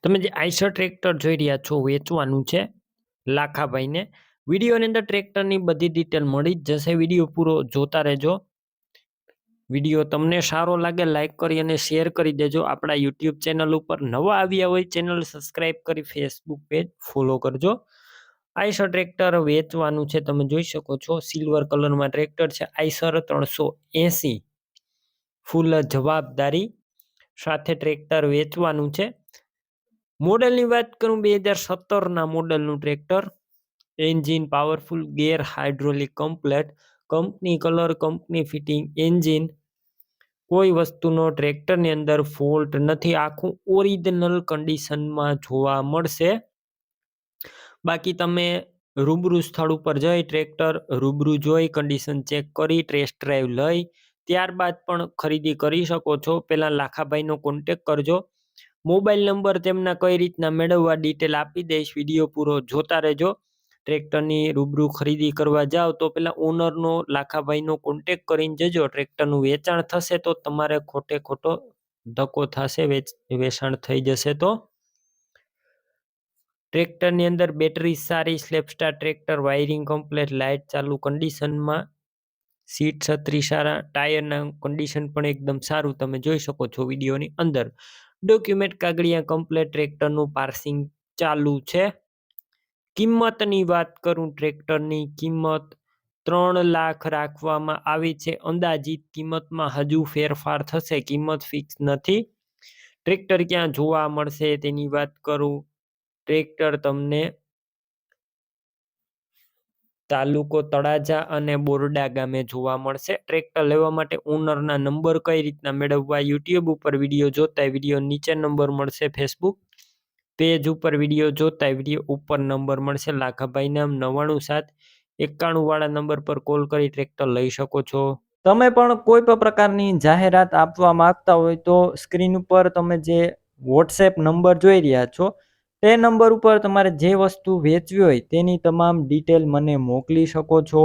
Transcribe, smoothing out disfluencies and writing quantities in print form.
તમે જે Eicher tractor જોઈ રહ્યા છો વેચવાનું છે લાખાભાઈને. વિડીયોની અંદર ટ્રેક્ટરની બધી ડિટેલ મળી જ જશે. વિડીયો પૂરો જોતા રહેજો. વિડીયો તમને સારો લાગે લાઈક કરી અને શેર કરી દેજો. આપણા યુટ્યુબ ચેનલ ઉપર નવા આવ્યા હોય ચેનલ સબસ્ક્રાઈબ કરી ફેસબુક પેજ ફોલો કરજો. આઈસર ટ્રેક્ટર વેચવાનું છે, તમે જોઈ શકો છો સિલ્વર કલરમાં ટ્રેક્ટર છે. આઈસર 380 ફૂલ જવાબદારી સાથે ટ્રેક્ટર વેચવાનું છે. મોડેલની વાત કરું 2017ના મોડેલનું ટ્રેક્ટર. એન્જિન પાવરફુલ, ગેર hydraulic complete, company colour, company fitting engine. કોઈ વસ્તુનો ટ્રેક્ટરની અંદર ફોલ્ટ નથી. આખું ઓરિજિનલ કન્ડિશનમાં જોવા મળશે. બાકી તમે રૂબરૂ સ્થળ ઉપર જઈ ટ્રેક્ટર રૂબરૂ જોઈ કન્ડિશન ચેક કરી ટેસ્ટ ડ્રાઈવ લઈ ત્યારબાદ પણ ખરીદી કરી શકો છો. પહેલા લાખાભાઈનો કોન્ટેક કરજો. મોબાઈલ નંબર તેમના કઈ રીતના મેળવવા ડિટેલ આપી દઈશ. વિડીયો પૂરો જોતા રહેજો. ટ્રેક્ટરની રૂબરૂ ખરીદી કરવા જાઓ તો પેલા ઓનરનો લાખાભાઈનો કોન્ટેક કરીને જજો. ટ્રેક્ટરનું વેચાણ થશે તો તમારે ખોટે ખોટો ધક્કો થશે. વેચાણ થઈ જશે તો ટ્રેક્ટરની અંદર બેટરી સારી, સ્લેપસ્ટાર ટ્રેક્ટર, વાયરિંગ કમ્પ્લેટ, લાઇટ ચાલુ કન્ડિશનમાં, સીટ છત્રી સારા, ટાયરના કન્ડિશન પણ એકદમ સારું તમે જોઈ શકો છો વિડીયોની અંદર. ડોક્યુમેન્ટ કાગળિયા કમ્પ્લેટ, ટ્રેક્ટરનું પાર્સિંગ ચાલુ છે. કિંમતની વાત કરું ટ્રેક્ટરની કિંમત 3 લાખ રાખવામાં આવી છે. અંદાજિત કિંમતમાં હજુ ફેરફાર થશે, કિંમત ફિક્સ નથી. ટ્રેક્ટર ક્યાં જોવા મળશે તેની વાત કરું. ટ્રેક્ટર તમને તાલુકો તળાજા અને બોરડા ગામે જોવા મળશે. ટ્રેક્ટર લેવા માટે ઓનરના નંબર કઈ રીતના મેળવવા, યુટ્યુબ ઉપર વિડીયો જોતા વિડીયો નીચે નંબર મળશે, ફેસબુક પેજ ઉપર વિડીયો જોતા વિડીયો ઉપર નંબર મળશે. લાખાભાઈ નામ 99791 વાળા નંબર પર કોલ કરી ટ્રેક્ટર લઈ શકો છો. તમે પણ કોઈ પણ પ્રકારની જાહેરાત આપવા માંગતા હોય તો સ્ક્રીન ઉપર તમે જે વોટ્સએપ નંબર જોઈ રહ્યા છો તે નંબર ઉપર તમારે જે વસ્તુ વેચવી હોય તેની તમામ ડિટેલ મને મોકલી શકો છો.